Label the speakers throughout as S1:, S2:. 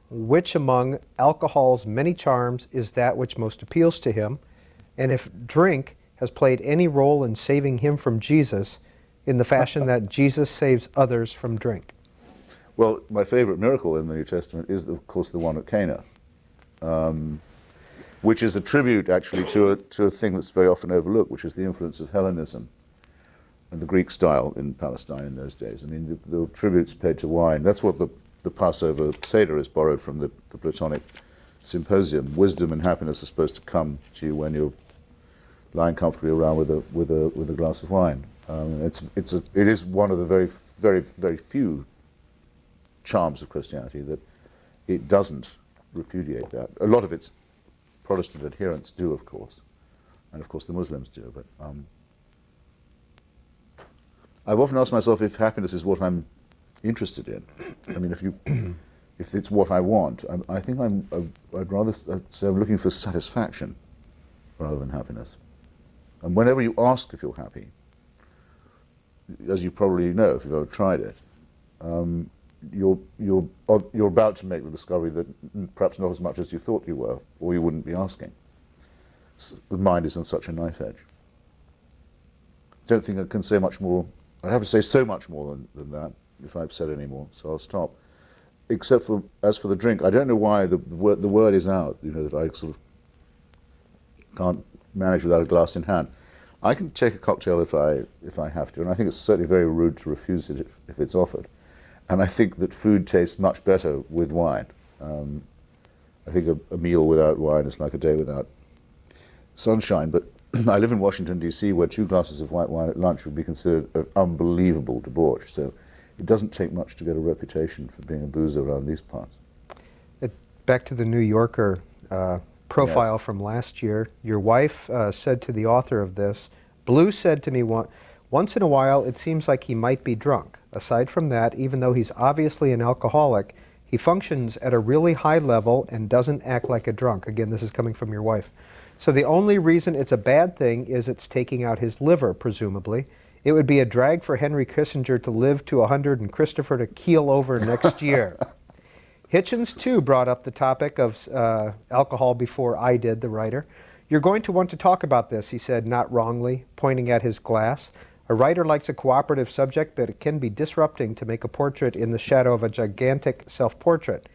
S1: which among alcohol's many charms is that which most appeals to him, and if drink has played any role in saving him from Jesus in the fashion that Jesus saves others from drink.
S2: Well, my favorite miracle in the New Testament is, of course, the one at Cana, which is a tribute, actually, to a thing that's very often overlooked, which is the influence of Hellenism and the Greek style in Palestine in those days. I mean, the tributes paid to wine. That's what the Passover Seder is borrowed from the Platonic Symposium. Wisdom and happiness are supposed to come to you when you're lying comfortably around with a glass of wine. It is one of the very, very, very few charms of Christianity that it doesn't repudiate that. A lot of its Protestant adherents do, of course, and of course the Muslims do. But I've often asked myself if happiness is what I'm interested in. I mean, if it's what I want, I think I'd rather say I'm looking for satisfaction rather than happiness. And whenever you ask if you're happy, as you probably know if you've ever tried it, you're about to make the discovery that perhaps not as much as you thought you were, or you wouldn't be asking. The mind is on such a knife edge. Don't think I can say much more. I'd have to say so much more than that if I've said any more, so I'll stop. Except for, as for the drink, I don't know why the word is out, you know, that I sort of can't manage without a glass in hand. I can take a cocktail if I have to, and I think it's certainly very rude to refuse it if it's offered. And I think that food tastes much better with wine. I think a meal without wine is like a day without sunshine, but I live in Washington, D.C., where 2 glasses of white wine at lunch would be considered an unbelievable debauch. So it doesn't take much to get a reputation for being a boozer around these parts.
S1: Back to the New Yorker profile
S2: Yes.
S1: from last year. Your wife said to the author of this, Blue said to me once in a while it seems like he might be drunk. Aside from that, even though he's obviously an alcoholic, he functions at a really high level and doesn't act like a drunk. Again, this is coming from your wife. So the only reason it's a bad thing is it's taking out his liver, presumably. It would be a drag for Henry Kissinger to live to 100 and Christopher to keel over next year. Hitchens, too, brought up the topic of alcohol before I did, the writer. You're going to want to talk about this, he said, not wrongly, pointing at his glass. A writer likes a cooperative subject, but it can be disrupting to make a portrait in the shadow of a gigantic self-portrait.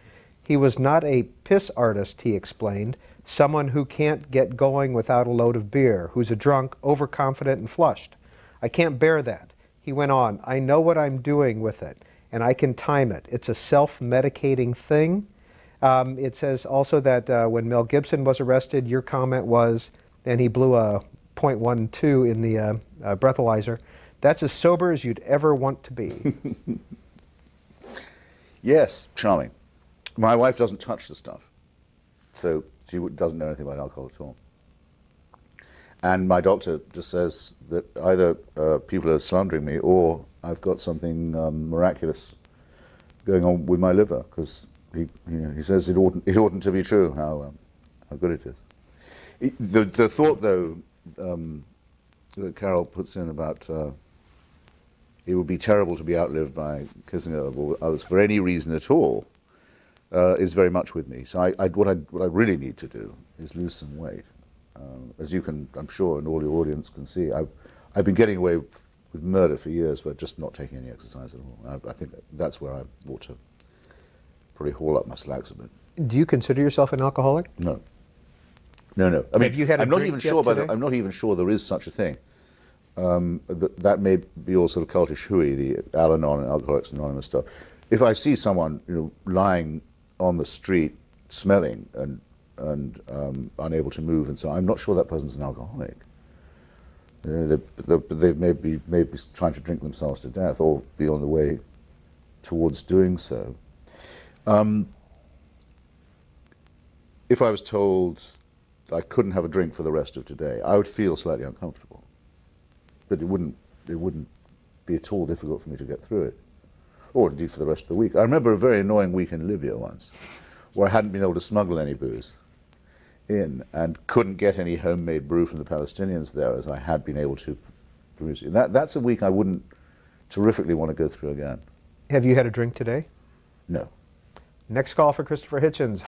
S1: He was not a piss artist, he explained, someone who can't get going without a load of beer, who's a drunk, overconfident, and flushed. I can't bear that. He went on, I know what I'm doing with it, and I can time it. It's a self-medicating thing. It says also that when Mel Gibson was arrested, your comment was, and he blew a .12 in the breathalyzer, that's as sober as you'd ever want to be.
S2: Yes, charming. My wife doesn't touch the stuff, so she doesn't know anything about alcohol at all. And my doctor just says that either people are slandering me or I've got something miraculous going on with my liver, because he says it oughtn't to be true how good it is. The thought, though, that Carol puts in about it would be terrible to be outlived by Kissinger or others for any reason at all is very much with me. So what I really need to do is lose some weight. As you can, I'm sure, and all your audience can see, I've been getting away with murder for years, but just not taking any exercise at all. I think that's where I ought to probably haul up my slacks a bit.
S1: Do you consider yourself an alcoholic?
S2: No. I mean,
S1: Have you had a
S2: I'm not
S1: drink
S2: even
S1: yet
S2: sure.
S1: today?
S2: I'm not even sure there is such a thing. That may be all sort of cultish hooey, the Al-Anon and Alcoholics Anonymous stuff. If I see someone, lying on the street, smelling and unable to move, and so I'm not sure that person's an alcoholic. They may be trying to drink themselves to death or be on the way towards doing so. If I was told I couldn't have a drink for the rest of today, I would feel slightly uncomfortable. But it wouldn't be at all difficult for me to get through it, or indeed for the rest of the week. I remember a very annoying week in Libya once, where I hadn't been able to smuggle any booze in and couldn't get any homemade brew from the Palestinians there, as I had been able to produce it. That's a week I wouldn't terrifically want to go through again.
S1: Have you had a drink today?
S2: No.
S1: Next call for Christopher Hitchens.